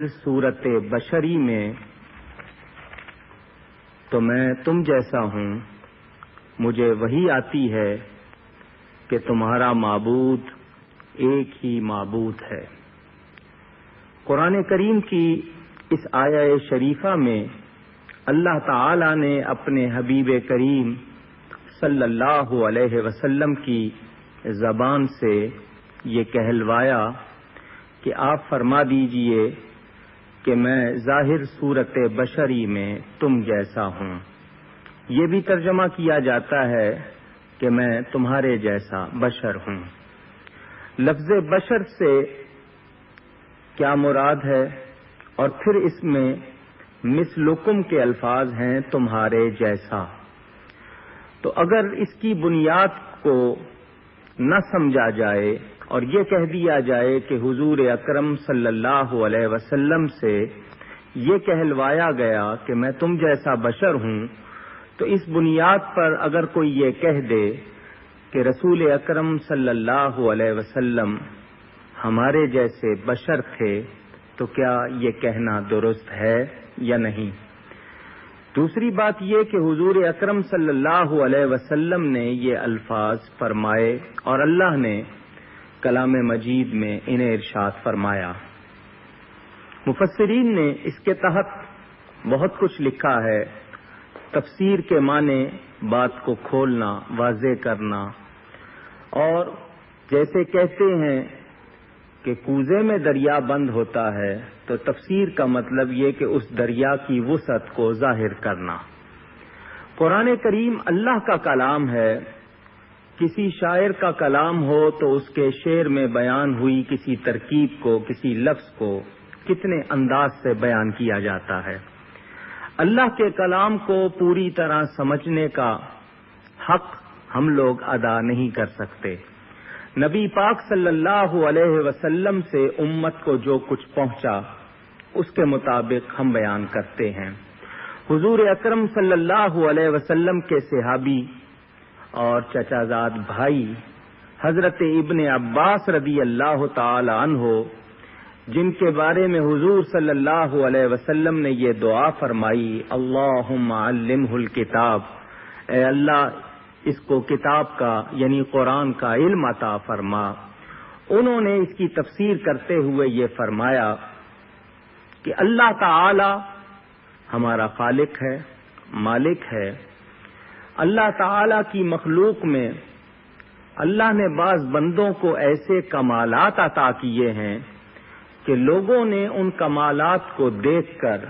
صورت بشری میں تو میں تم جیسا ہوں، مجھے وہی آتی ہے کہ تمہارا معبود ایک ہی معبود ہے۔ قرآن کریم کی اس آیہ شریفہ میں اللہ تعالی نے اپنے حبیب کریم صلی اللہ علیہ وسلم کی زبان سے یہ کہلوایا کہ آپ فرما دیجئے کہ میں ظاہر صورت بشری میں تم جیسا ہوں۔ یہ بھی ترجمہ کیا جاتا ہے کہ میں تمہارے جیسا بشر ہوں۔ لفظ بشر سے کیا مراد ہے؟ اور پھر اس میں مثلکم کے الفاظ ہیں تمہارے جیسا۔ تو اگر اس کی بنیاد کو نہ سمجھا جائے اور یہ کہہ دیا جائے کہ حضور اکرم صلی اللہ علیہ وسلم سے یہ کہلوایا گیا کہ میں تم جیسا بشر ہوں، تو اس بنیاد پر اگر کوئی یہ کہہ دے کہ رسول اکرم صلی اللہ علیہ وسلم ہمارے جیسے بشر تھے، تو کیا یہ کہنا درست ہے یا نہیں؟ دوسری بات یہ کہ حضور اکرم صلی اللہ علیہ وسلم نے یہ الفاظ فرمائے اور اللہ نے کلام مجید میں انہیں ارشاد فرمایا۔ مفسرین نے اس کے تحت بہت کچھ لکھا ہے۔ تفسیر کے معنی بات کو کھولنا، واضح کرنا، اور جیسے کہتے ہیں کہ کوزے میں دریا بند ہوتا ہے، تو تفسیر کا مطلب یہ کہ اس دریا کی وسعت کو ظاہر کرنا۔ قرآن کریم اللہ کا کلام ہے۔ کسی شاعر کا کلام ہو تو اس کے شعر میں بیان ہوئی کسی ترکیب کو، کسی لفظ کو کتنے انداز سے بیان کیا جاتا ہے۔ اللہ کے کلام کو پوری طرح سمجھنے کا حق ہم لوگ ادا نہیں کر سکتے۔ نبی پاک صلی اللہ علیہ وسلم سے امت کو جو کچھ پہنچا اس کے مطابق ہم بیان کرتے ہیں۔ حضور اکرم صلی اللہ علیہ وسلم کے صحابی اور چچا زاد بھائی حضرت ابن عباس رضی اللہ تعالی عنہ، جن کے بارے میں حضور صلی اللہ علیہ وسلم نے یہ دعا فرمائی، اللہم علمہ الکتاب، اے اللہ اس کو کتاب کا یعنی قرآن کا علم عطا فرما۔ انہوں نے اس کی تفسیر کرتے ہوئے یہ فرمایا کہ اللہ تعالی ہمارا خالق ہے، مالک ہے۔ اللہ تعالی کی مخلوق میں اللہ نے بعض بندوں کو ایسے کمالات عطا کیے ہیں کہ لوگوں نے ان کمالات کو دیکھ کر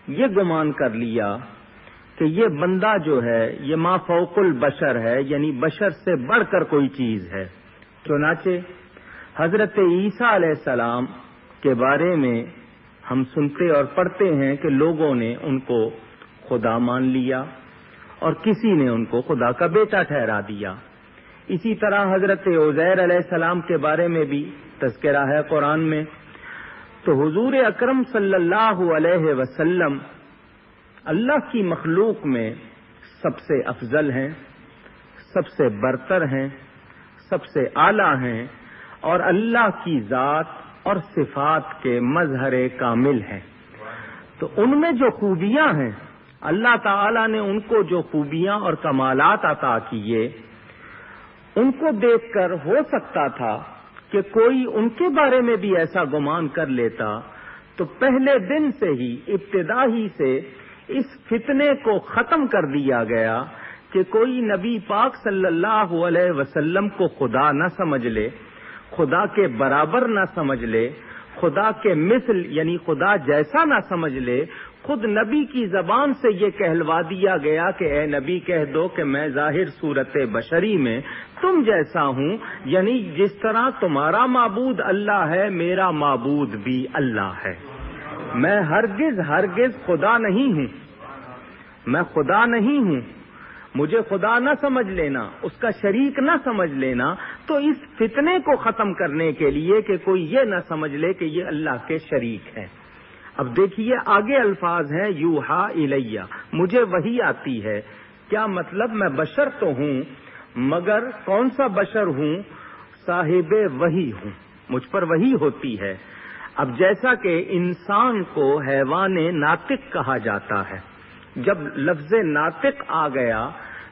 یہ گمان کر لیا کہ یہ بندہ جو ہے یہ ما فوق البشر ہے، یعنی بشر سے بڑھ کر کوئی چیز ہے۔ چنانچہ حضرت عیسیٰ علیہ السلام کے بارے میں ہم سنتے اور پڑھتے ہیں کہ لوگوں نے ان کو خدا مان لیا اور کسی نے ان کو خدا کا بیٹا ٹھہرا دیا۔ اسی طرح حضرت عزیر علیہ السلام کے بارے میں بھی تذکرہ ہے قرآن میں۔ تو حضور اکرم صلی اللہ علیہ وسلم اللہ کی مخلوق میں سب سے افضل ہیں، سب سے برتر ہیں، سب سے اعلیٰ ہیں، اور اللہ کی ذات اور صفات کے مظہر کامل ہیں۔ تو ان میں جو خوبیاں ہیں، اللہ تعالی نے ان کو جو خوبیاں اور کمالات عطا کیے، ان کو دیکھ کر ہو سکتا تھا کہ کوئی ان کے بارے میں بھی ایسا گمان کر لیتا، تو پہلے دن سے ہی، ابتدا ہی سے اس فتنے کو ختم کر دیا گیا کہ کوئی نبی پاک صلی اللہ علیہ وسلم کو خدا نہ سمجھ لے، خدا کے برابر نہ سمجھ لے، خدا کے مثل یعنی خدا جیسا نہ سمجھ لے۔ خود نبی کی زبان سے یہ کہلوا دیا گیا کہ اے نبی کہہ دو کہ میں ظاہر صورت بشری میں تم جیسا ہوں، یعنی جس طرح تمہارا معبود اللہ ہے میرا معبود بھی اللہ ہے۔ میں ہرگز خدا نہیں ہوں، میں خدا نہیں ہوں۔ مجھے خدا نہ سمجھ لینا، اس کا شریک نہ سمجھ لینا، تو اس فتنے کو ختم کرنے کے لیے کہ کوئی یہ نہ سمجھ لے کہ یہ اللہ کے شریک ہے۔ اب دیکھیے آگے الفاظ ہیں یوحا الیہ، مجھے وحی آتی ہے۔ کیا مطلب؟ میں بشر تو ہوں، مگر کون سا بشر ہوں؟ صاحب وحی ہوں، مجھ پر وحی ہوتی ہے۔ اب جیسا کہ انسان کو حیوان ناطق کہا جاتا ہے، جب لفظ ناطق آ گیا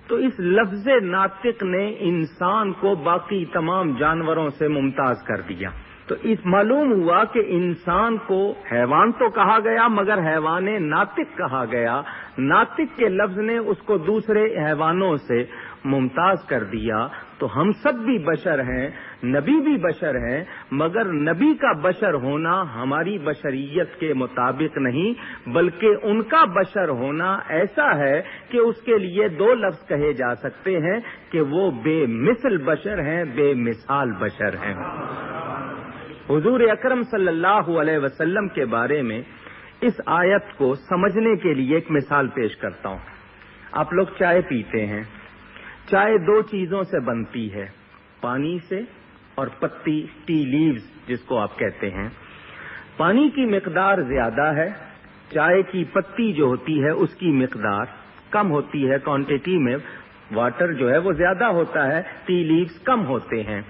تو اس لفظ ناطق نے انسان کو باقی تمام جانوروں سے ممتاز کر دیا۔ تو اس معلوم ہوا کہ انسان کو حیوان تو کہا گیا مگر حیوان ناطق کہا گیا۔ ناطق کے لفظ نے اس کو دوسرے حیوانوں سے ممتاز کر دیا۔ تو ہم سب بھی بشر ہیں، نبی بھی بشر ہیں، مگر نبی کا بشر ہونا ہماری بشریت کے مطابق نہیں، بلکہ ان کا بشر ہونا ایسا ہے کہ اس کے لیے دو لفظ کہے جا سکتے ہیں کہ وہ بے مثل بشر ہیں، بے مثال بشر ہیں۔ حضور اکرم صلی اللہ علیہ وسلم کے بارے میں اس آیت کو سمجھنے کے لیے ایک مثال پیش کرتا ہوں۔ آپ لوگ چائے پیتے ہیں، چائے دو چیزوں سے بنتی ہے، پانی سے اور پتی، ٹی لیوز جس کو آپ کہتے ہیں۔ پانی کی مقدار زیادہ ہے، چائے کی پتی جو ہوتی ہے اس کی مقدار کم ہوتی ہے، کوانٹٹی میں واٹر جو ہے وہ زیادہ ہوتا ہے، ٹی لیوز کم ہوتے ہیں۔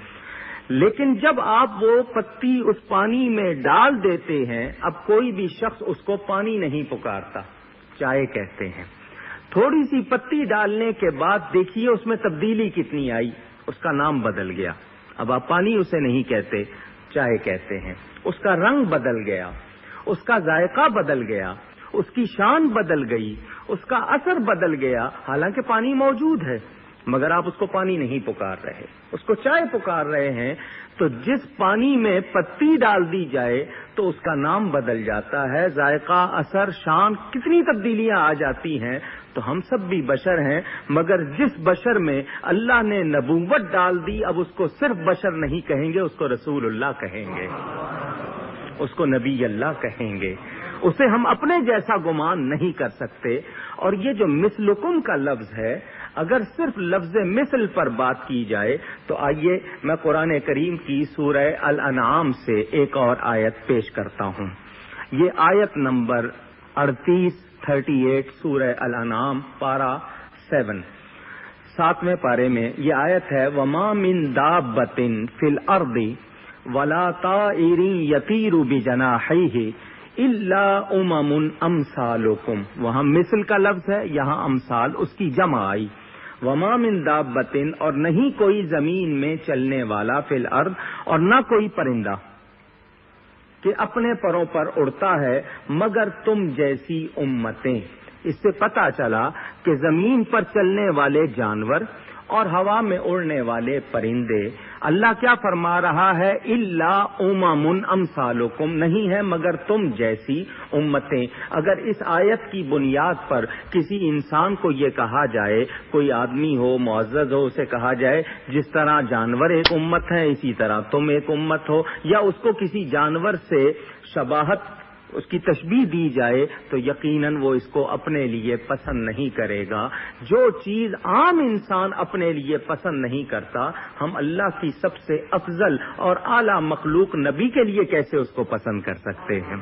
لیکن جب آپ وہ پتی اس پانی میں ڈال دیتے ہیں، اب کوئی بھی شخص اس کو پانی نہیں پکارتا، چائے کہتے ہیں۔ تھوڑی سی پتی ڈالنے کے بعد دیکھیے اس میں تبدیلی کتنی آئی، اس کا نام بدل گیا۔ اب آپ پانی اسے نہیں کہتے، چائے کہتے ہیں۔ اس کا رنگ بدل گیا، اس کا ذائقہ بدل گیا، اس کی شان بدل گئی، اس کا اثر بدل گیا، حالانکہ پانی موجود ہے مگر آپ اس کو پانی نہیں پکار رہے، اس کو چائے پکار رہے ہیں۔ تو جس پانی میں پتی ڈال دی جائے تو اس کا نام بدل جاتا ہے، ذائقہ، اثر، شان، کتنی تبدیلیاں آ جاتی ہیں۔ تو ہم سب بھی بشر ہیں، مگر جس بشر میں اللہ نے نبوت ڈال دی، اب اس کو صرف بشر نہیں کہیں گے، اس کو رسول اللہ کہیں گے، اس کو نبی اللہ کہیں گے، اسے ہم اپنے جیسا گمان نہیں کر سکتے۔ اور یہ جو مثلکم کا لفظ ہے، اگر صرف لفظ مثل پر بات کی جائے تو آئیے میں قرآن کریم کی سورہ الانعام سے ایک اور آیت پیش کرتا ہوں۔ یہ آیت نمبر 38 سورہ الانعام پارہ 7ویں پارے میں یہ آیت ہے، وَمَا مِن دَابَّةٍ فِي الْأَرْضِ وَلَا طَائِرٍ يَطِيرُ بِجَنَاحَيْهِ إِلَّا أُمَمٌ أَمْثَالُكُمْ۔ وہاں مثل کا لفظ ہے، یہاں امثال اس کی جمع آئی۔ وَمَا مِن دَابَّةٍ، اور نہیں کوئی زمین میں چلنے والا، فی الارض، اور نہ کوئی پرندہ کہ اپنے پروں پر اڑتا ہے، مگر تم جیسی امتیں۔ اس سے پتہ چلا کہ زمین پر چلنے والے جانور اور ہوا میں اڑنے والے پرندے، اللہ کیا فرما رہا ہے، الا امم امثالکم، نہیں ہے مگر تم جیسی امتیں۔ اگر اس آیت کی بنیاد پر کسی انسان کو یہ کہا جائے، کوئی آدمی ہو، معزز ہو، اسے کہا جائے جس طرح جانور ایک امت ہے اسی طرح تم ایک امت ہو، یا اس کو کسی جانور سے شباہت، اس کی تشبیہ دی جائے، تو یقیناً وہ اس کو اپنے لیے پسند نہیں کرے گا۔ جو چیز عام انسان اپنے لیے پسند نہیں کرتا، ہم اللہ کی سب سے افضل اور اعلیٰ مخلوق نبی کے لیے کیسے اس کو پسند کر سکتے ہیں؟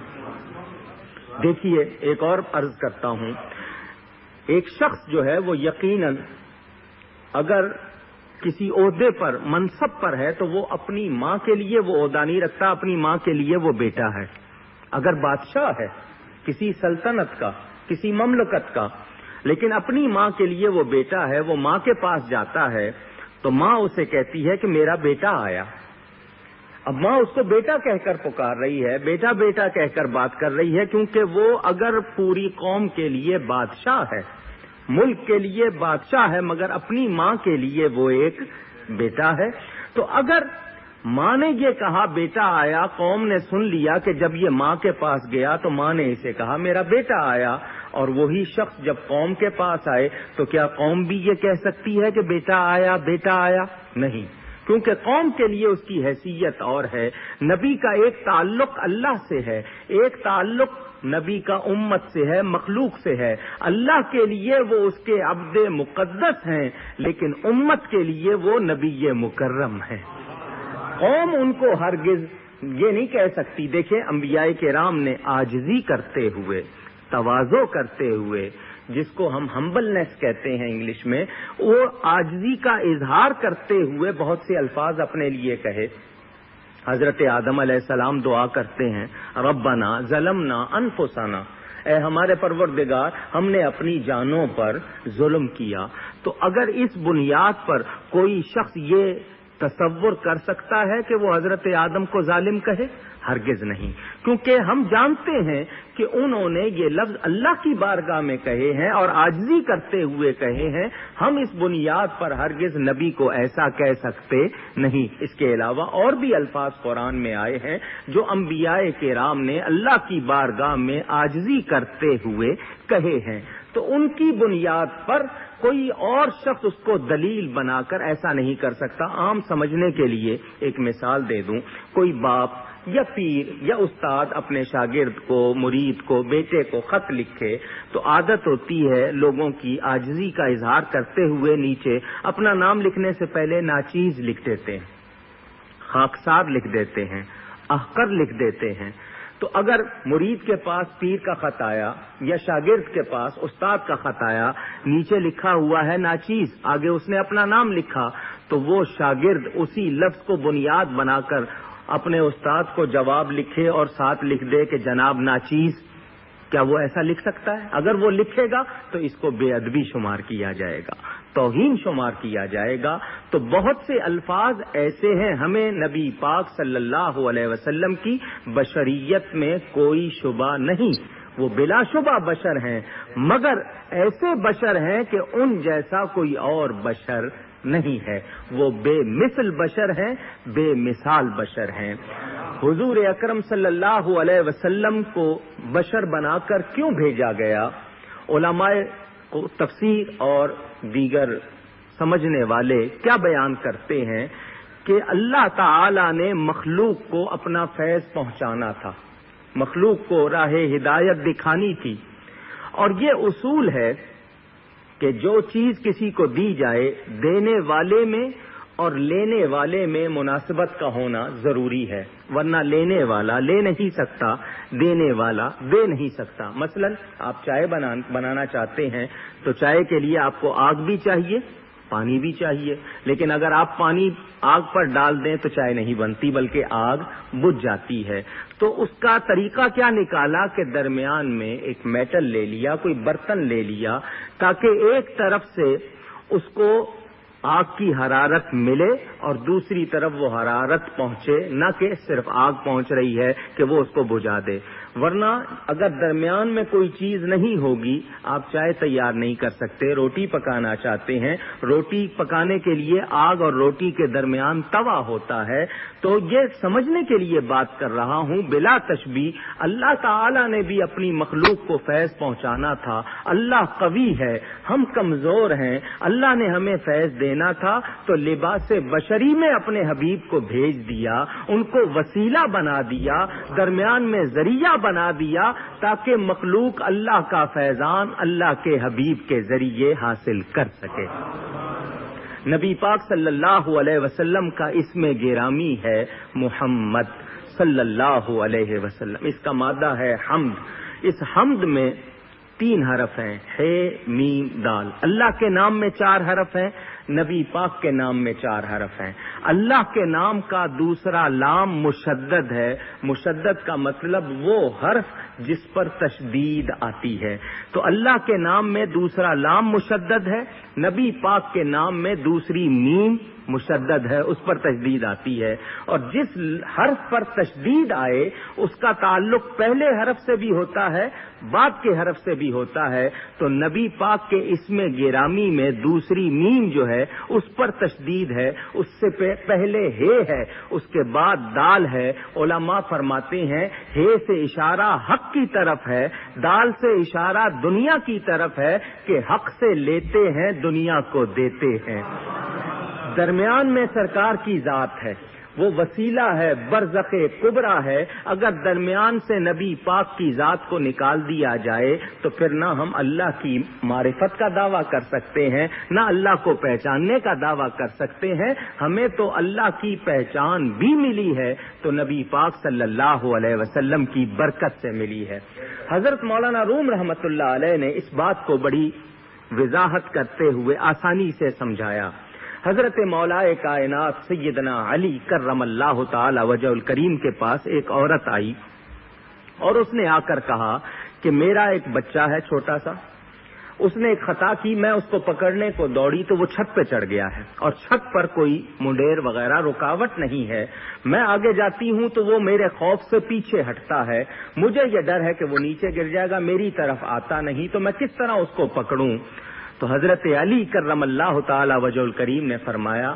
دیکھیے، ایک اور عرض کرتا ہوں، ایک شخص جو ہے وہ یقیناً اگر کسی عہدے پر، منصب پر ہے، تو وہ اپنی ماں کے لیے وہ عہدہ نہیں رکھتا، اپنی ماں کے لیے وہ بیٹا ہے۔ اگر بادشاہ ہے کسی سلطنت کا، کسی مملکت کا، لیکن اپنی ماں کے لیے وہ بیٹا ہے، وہ ماں کے پاس جاتا ہے تو ماں اسے کہتی ہے کہ میرا بیٹا آیا۔ اب ماں اس کو بیٹا کہہ کر پکار رہی ہے، بیٹا بیٹا کہہ کر بات کر رہی ہے، کیونکہ وہ اگر پوری قوم کے لیے بادشاہ ہے، ملک کے لیے بادشاہ ہے، مگر اپنی ماں کے لیے وہ ایک بیٹا ہے۔ تو اگر ماں نے یہ کہا بیٹا آیا، قوم نے سن لیا کہ جب یہ ماں کے پاس گیا تو ماں نے اسے کہا میرا بیٹا آیا، اور وہی شخص جب قوم کے پاس آئے تو کیا قوم بھی یہ کہہ سکتی ہے کہ بیٹا آیا، بیٹا آیا؟ نہیں، کیونکہ قوم کے لیے اس کی حیثیت اور ہے۔ نبی کا ایک تعلق اللہ سے ہے، ایک تعلق نبی کا امت سے ہے، مخلوق سے ہے۔ اللہ کے لیے وہ اس کے عبد مقدس ہیں، لیکن امت کے لیے وہ نبی مکرم ہیں۔ قوم ان کو ہرگز یہ نہیں کہہ سکتی۔ دیکھیں، انبیاء کرام نے عاجزی کرتے ہوئے، تواضع کرتے ہوئے، جس کو ہم ہمبلنس کہتے ہیں انگلش میں، وہ عاجزی کا اظہار کرتے ہوئے بہت سے الفاظ اپنے لیے کہے۔ حضرت آدم علیہ السلام دعا کرتے ہیں ربنا ظلمنا انفسنا، اے ہمارے پروردگار ہم نے اپنی جانوں پر ظلم کیا۔ تو اگر اس بنیاد پر کوئی شخص یہ تصور کر سکتا ہے کہ وہ حضرت آدم کو ظالم کہے؟ ہرگز نہیں، کیونکہ ہم جانتے ہیں کہ انہوں نے یہ لفظ اللہ کی بارگاہ میں کہے ہیں اور عاجزی کرتے ہوئے کہے ہیں۔ ہم اس بنیاد پر ہرگز نبی کو ایسا کہہ سکتے نہیں۔ اس کے علاوہ اور بھی الفاظ قرآن میں آئے ہیں جو انبیاء کرام نے اللہ کی بارگاہ میں عاجزی کرتے ہوئے کہے ہیں، تو ان کی بنیاد پر کوئی اور شخص اس کو دلیل بنا کر ایسا نہیں کر سکتا۔ عام سمجھنے کے لیے ایک مثال دے دوں، کوئی باپ یا پیر یا استاد اپنے شاگرد کو، مرید کو، بیٹے کو خط لکھے تو عادت ہوتی ہے لوگوں کی عاجزی کا اظہار کرتے ہوئے نیچے اپنا نام لکھنے سے پہلے ناچیز لکھ دیتے ہیں، خاکسار لکھ دیتے ہیں، احقر لکھ دیتے ہیں۔ تو اگر مرید کے پاس پیر کا خط آیا یا شاگرد کے پاس استاد کا خط آیا، نیچے لکھا ہوا ہے ناچیز، آگے اس نے اپنا نام لکھا، تو وہ شاگرد اسی لفظ کو بنیاد بنا کر اپنے استاد کو جواب لکھے اور ساتھ لکھ دے کہ جناب ناچیز، کیا وہ ایسا لکھ سکتا ہے؟ اگر وہ لکھے گا تو اس کو بے ادبی شمار کیا جائے گا، توہین شمار کیا جائے گا۔ تو بہت سے الفاظ ایسے ہیں، ہمیں نبی پاک صلی اللہ علیہ وسلم کی بشریت میں کوئی شبہ نہیں، وہ بلا شبہ بشر ہیں، مگر ایسے بشر ہیں کہ ان جیسا کوئی اور بشر نہیں ہے، وہ بے مثل بشر ہیں، بے مثال بشر ہیں۔ حضور اکرم صلی اللہ علیہ وسلم کو بشر بنا کر کیوں بھیجا گیا؟ علماء تفسیر اور دیگر سمجھنے والے کیا بیان کرتے ہیں کہ اللہ تعالی نے مخلوق کو اپنا فیض پہنچانا تھا، مخلوق کو راہ ہدایت دکھانی تھی، اور یہ اصول ہے کہ جو چیز کسی کو دی جائے دینے والے میں اور لینے والے میں مناسبت کا ہونا ضروری ہے، ورنہ لینے والا لے نہیں سکتا، دینے والا دے نہیں سکتا۔ مثلا آپ چائے بنانا چاہتے ہیں تو چائے کے لیے آپ کو آگ بھی چاہیے، پانی بھی چاہیے، لیکن اگر آپ پانی آگ پر ڈال دیں تو چائے نہیں بنتی بلکہ آگ بجھ جاتی ہے۔ تو اس کا طریقہ کیا نکالا کہ درمیان میں ایک میٹل لے لیا، کوئی برتن لے لیا، تاکہ ایک طرف سے اس کو آگ کی حرارت ملے اور دوسری طرف وہ حرارت پہنچے، نہ کہ صرف آگ پہنچ رہی ہے کہ وہ اس کو بجھا دے۔ ورنہ اگر درمیان میں کوئی چیز نہیں ہوگی آپ چائے تیار نہیں کر سکتے۔ روٹی پکانا چاہتے ہیں، روٹی پکانے کے لیے آگ اور روٹی کے درمیان توا ہوتا ہے۔ تو یہ سمجھنے کے لیے بات کر رہا ہوں، بلا تشبیہ اللہ تعالی نے بھی اپنی مخلوق کو فیض پہنچانا تھا۔ اللہ قوی ہے، ہم کمزور ہیں، اللہ نے ہمیں فیض دینا تھا تو لباس بشری میں اپنے حبیب کو بھیج دیا، ان کو وسیلہ بنا دیا، درمیان میں ذریعہ بنا دیا، تاکہ مخلوق اللہ کا فیضان اللہ کے حبیب کے ذریعے حاصل کر سکے۔ نبی پاک صلی اللہ علیہ وسلم کا اسم گرامی ہے محمد صلی اللہ علیہ وسلم، اس کا مادہ ہے حمد۔ اس حمد میں 3 حرف ہیں، ہے میم دال۔ اللہ کے نام میں 4 حرف ہیں، نبی پاک کے نام میں 4 حرف ہیں۔ اللہ کے نام کا دوسرا لام مشدد ہے، مشدد کا مطلب وہ حرف جس پر تشدید آتی ہے۔ تو اللہ کے نام میں دوسرا لام مشدد ہے، نبی پاک کے نام میں دوسری میم مشدد ہے، اس پر تشدید آتی ہے، اور جس حرف پر تشدید آئے اس کا تعلق پہلے حرف سے بھی ہوتا ہے بعد کے حرف سے بھی ہوتا ہے۔ تو نبی پاک کے اسم گرامی میں دوسری میم جو ہے اس پر تشدید ہے، اس سے پہلے ہے، اس کے بعد دال ہے۔ علماء فرماتے ہیں ہے سے اشارہ حق کی طرف ہے، دال سے اشارہ دنیا کی طرف ہے کہ حق سے لیتے ہیں دنیا کو دیتے ہیں۔ درمیان میں سرکار کی ذات ہے، وہ وسیلہ ہے، برزخ کبریٰ ہے۔ اگر درمیان سے نبی پاک کی ذات کو نکال دیا جائے تو پھر نہ ہم اللہ کی معرفت کا دعویٰ کر سکتے ہیں، نہ اللہ کو پہچاننے کا دعویٰ کر سکتے ہیں۔ ہمیں تو اللہ کی پہچان بھی ملی ہے تو نبی پاک صلی اللہ علیہ وسلم کی برکت سے ملی ہے۔ حضرت مولانا روم رحمۃ اللہ علیہ نے اس بات کو بڑی وضاحت کرتے ہوئے آسانی سے سمجھایا۔ حضرت مولا کائنات سیدنا علی کرم اللہ تعالی وجہ الکریم کے پاس ایک عورت آئی اور اس نے آ کر کہا کہ میرا ایک بچہ ہے چھوٹا سا، اس نے ایک خطا کی، میں اس کو پکڑنے کو دوڑی تو وہ چھت پہ چڑھ گیا ہے اور چھت پر کوئی منڈیر وغیرہ رکاوٹ نہیں ہے، میں آگے جاتی ہوں تو وہ میرے خوف سے پیچھے ہٹتا ہے، مجھے یہ ڈر ہے کہ وہ نیچے گر جائے گا، میری طرف آتا نہیں، تو میں کس طرح اس کو پکڑوں؟ تو حضرت علی کرم اللہ تعالی وجہ الکریم نے فرمایا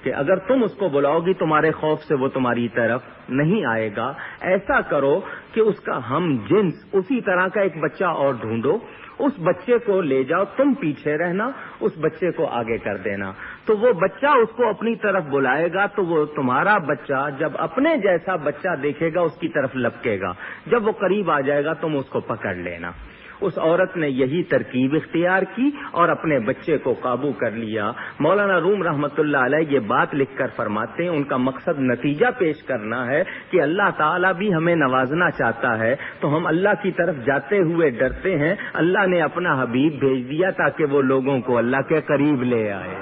کہ اگر تم اس کو بلاؤ گی تمہارے خوف سے وہ تمہاری طرف نہیں آئے گا، ایسا کرو کہ اس کا ہم جنس اسی طرح کا ایک بچہ اور ڈھونڈو، اس بچے کو لے جاؤ، تم پیچھے رہنا، اس بچے کو آگے کر دینا، تو وہ بچہ اس کو اپنی طرف بلائے گا تو وہ تمہارا بچہ جب اپنے جیسا بچہ دیکھے گا اس کی طرف لپکے گا، جب وہ قریب آ جائے گا تم اس کو پکڑ لینا۔ اس عورت نے یہی ترکیب اختیار کی اور اپنے بچے کو قابو کر لیا۔ مولانا روم رحمۃ اللہ علیہ یہ بات لکھ کر فرماتے ہیں ان کا مقصد نتیجہ پیش کرنا ہے کہ اللہ تعالیٰ بھی ہمیں نوازنا چاہتا ہے تو ہم اللہ کی طرف جاتے ہوئے ڈرتے ہیں، اللہ نے اپنا حبیب بھیج دیا تاکہ وہ لوگوں کو اللہ کے قریب لے آئے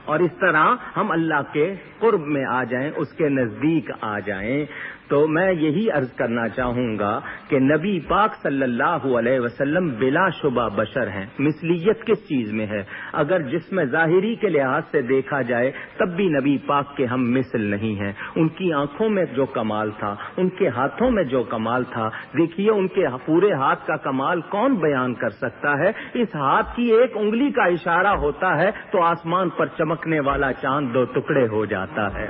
اور اس طرح ہم اللہ کے قرب میں آ جائیں، اس کے نزدیک آ جائیں۔ تو میں یہی عرض کرنا چاہوں گا کہ نبی پاک صلی اللہ علیہ وسلم بلا شبہ بشر ہیں۔ مثلیت کس چیز میں ہے؟ اگر جسم ظاہری کے لحاظ سے دیکھا جائے تب بھی نبی پاک کے ہم مثل نہیں ہیں۔ ان کی آنکھوں میں جو کمال تھا، ان کے ہاتھوں میں جو کمال تھا، دیکھیے ان کے پورے ہاتھ کا کمال کون بیان کر سکتا ہے؟ اس ہاتھ کی ایک انگلی کا اشارہ ہوتا ہے تو آسمان پر چمکنے والا چاند دو ٹکڑے ہو جاتا ہے۔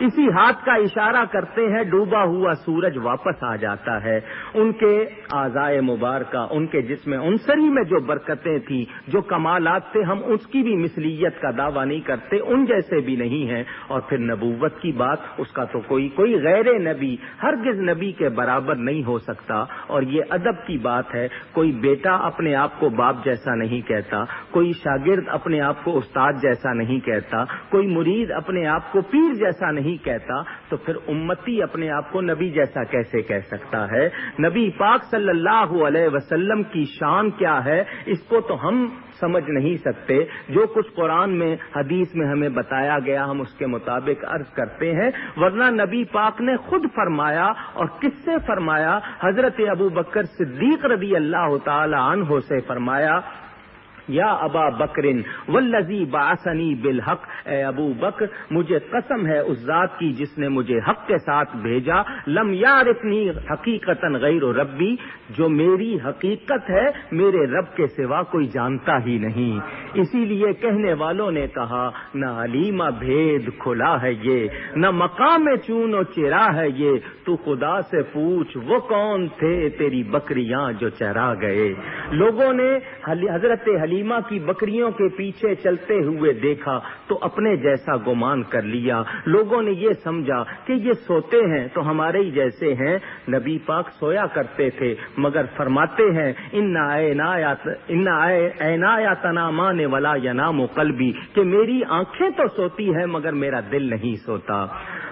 اسی ہاتھ کا اشارہ کرتے ہیں ڈوبا ہوا سورج واپس آ جاتا ہے۔ ان کے اعضائے مبارکہ، ان کے جسم عنصری میں جو برکتیں تھیں، جو کمالات تھے، ہم اس کی بھی مثلیت کا دعویٰ نہیں کرتے، ان جیسے بھی نہیں ہیں۔ اور پھر نبوت کی بات، اس کا تو کوئی غیر نبی ہرگز نبی کے برابر نہیں ہو سکتا۔ اور یہ ادب کی بات ہے، کوئی بیٹا اپنے آپ کو باپ جیسا نہیں کہتا، کوئی شاگرد اپنے آپ کو استاد جیسا نہیں کہتا، کوئی مرید اپنے آپ کو پیر جیسا نہیں کہتا، تو پھر امتی اپنے آپ کو نبی جیسا کیسے کہہ سکتا ہے؟ نبی پاک صلی اللہ علیہ وسلم کی شان کیا ہے اس کو تو ہم سمجھ نہیں سکتے۔ جو کچھ قرآن میں حدیث میں ہمیں بتایا گیا ہم اس کے مطابق عرض کرتے ہیں، ورنہ نبی پاک نے خود فرمایا، اور کس سے فرمایا؟ حضرت ابو بکر صدیق رضی اللہ تعالی عنہ سے فرمایا، یا ابا بکر والذی بعثنی بالحق، اے ابو بکر مجھے قسم ہے اس ذات کی جس نے مجھے حق کے ساتھ بھیجا، لم یعرفنی حقیقتا غیر ربی، جو میری حقیقت ہے میرے رب کے سوا کوئی جانتا ہی نہیں۔ اسی لیے کہنے والوں نے کہا، نہ علیمہ بھید کھلا ہے یہ، نہ مقام چون و چرا ہے یہ، تو خدا سے پوچھ وہ کون تھے تیری بکریاں جو چرا گئے۔ لوگوں نے حضرت حلیمہ کی بکریوں کے پیچھے چلتے ہوئے دیکھا تو اپنے جیسا گمان کر لیا، لوگوں نے یہ سمجھا کہ یہ سوتے ہیں تو ہمارے ہی جیسے ہیں۔ نبی پاک سویا کرتے تھے مگر فرماتے ہیں، ان عینایا تنامان ولا ینام قلبی، کہ میری آنکھیں تو سوتی ہے مگر میرا دل نہیں سوتا۔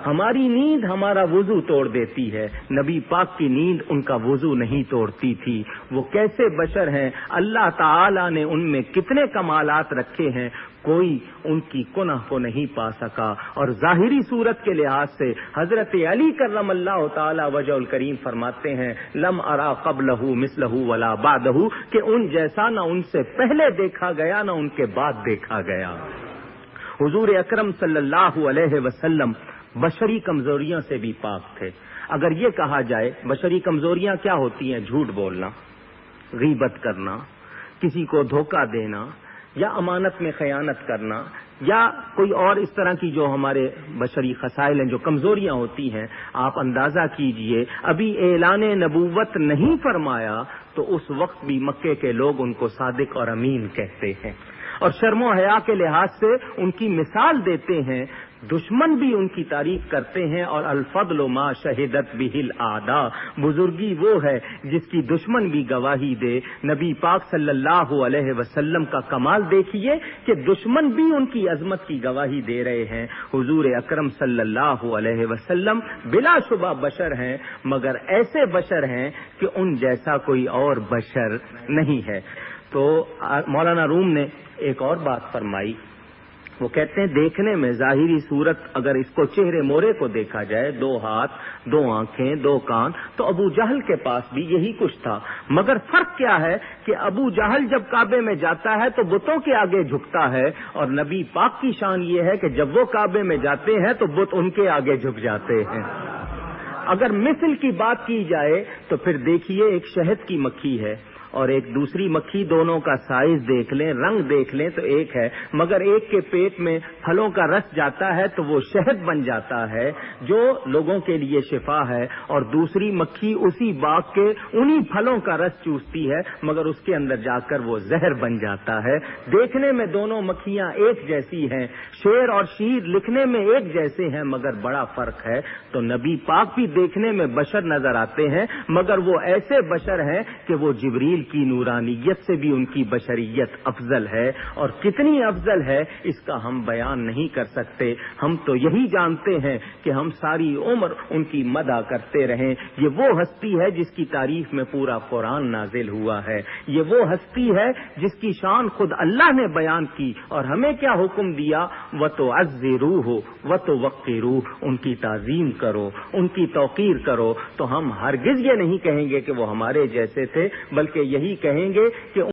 ہماری نیند ہمارا وضو توڑ دیتی ہے، نبی پاک کی نیند ان کا وضو نہیں توڑتی تھی۔ وہ کیسے بشر ہیں، اللہ تعالی نے ان میں کتنے کمالات رکھے ہیں، کوئی ان کی کنہ کو نہیں پا سکا۔ اور ظاہری صورت کے لحاظ سے حضرت علی کرم اللہ تعالی وجہ الکریم فرماتے ہیں، لم ارا قبلہ مثلہ ولا بعدہ، کہ ان جیسا نہ ان سے پہلے دیکھا گیا نہ ان کے بعد دیکھا گیا۔ حضور اکرم صلی اللہ علیہ وسلم بشری کمزوریوں سے بھی پاک تھے۔ اگر یہ کہا جائے بشری کمزوریاں کیا ہوتی ہیں؟ جھوٹ بولنا، غیبت کرنا، کسی کو دھوکہ دینا، یا امانت میں خیانت کرنا، یا کوئی اور اس طرح کی جو ہمارے بشری خصائل ہیں، جو کمزوریاں ہوتی ہیں، آپ اندازہ کیجئے ابھی اعلان نبوت نہیں فرمایا تو اس وقت بھی مکے کے لوگ ان کو صادق اور امین کہتے ہیں، اور شرم و حیا کے لحاظ سے ان کی مثال دیتے ہیں۔ دشمن بھی ان کی تعریف کرتے ہیں، اور الفضل ما شہدت بہ الاعداء، بزرگی وہ ہے جس کی دشمن بھی گواہی دے۔ نبی پاک صلی اللہ علیہ وسلم کا کمال دیکھیے کہ دشمن بھی ان کی عظمت کی گواہی دے رہے ہیں۔ حضور اکرم صلی اللہ علیہ وسلم بلا شبہ بشر ہیں، مگر ایسے بشر ہیں کہ ان جیسا کوئی اور بشر نہیں ہے۔ تو مولانا روم نے ایک اور بات فرمائی وہ کہتے ہیں دیکھنے میں ظاہری صورت اگر اس کو چہرے مورے کو دیکھا جائے، 2 ہاتھ، 2 آنکھیں، 2 کان، تو ابو جہل کے پاس بھی یہی کچھ تھا، مگر فرق کیا ہے کہ ابو جہل جب کعبے میں جاتا ہے تو بتوں کے آگے جھکتا ہے، اور نبی پاک کی شان یہ ہے کہ جب وہ کعبے میں جاتے ہیں تو بت ان کے آگے جھک جاتے ہیں۔ اگر مثل کی بات کی جائے تو پھر دیکھیے ایک شہد کی مکھی ہے اور ایک دوسری مکھی، دونوں کا سائز دیکھ لیں، رنگ دیکھ لیں تو ایک ہے، مگر ایک کے پیٹ میں پھلوں کا رس جاتا ہے تو وہ شہد بن جاتا ہے جو لوگوں کے لیے شفا ہے، اور دوسری مکھی اسی باغ کے انہی پھلوں کا رس چوستی ہے مگر اس کے اندر جا کر وہ زہر بن جاتا ہے۔ دیکھنے میں دونوں مکھیاں ایک جیسی ہیں، شیر اور شیر لکھنے میں ایک جیسے ہیں، مگر بڑا فرق ہے۔ تو نبی پاک بھی دیکھنے میں بشر نظر آتے ہیں، مگر وہ ایسے بشر ہیں کہ وہ جبریل کی نورانیت سے بھی ان کی بشریت افضل ہے، اور کتنی افضل ہے اس کا ہم بیان نہیں کر سکتے۔ ہم تو یہی جانتے ہیں کہ ہم ساری عمر ان کی مدح کرتے رہیں۔ یہ وہ ہستی ہے جس کی تعریف میں پورا قرآن نازل ہوا ہے، یہ وہ ہستی ہے جس کی شان خود اللہ نے بیان کی، اور ہمیں کیا حکم دیا، وَتُعَزِّرُوهُ وَتُوَقِّرُوهُ، ان کی تعظیم کرو، ان کی توقیر کرو۔ تو ہم ہرگز یہ نہیں کہیں گے کہ وہ ہمارے جیسے تھے، بلکہ یہی کہیں گے کہ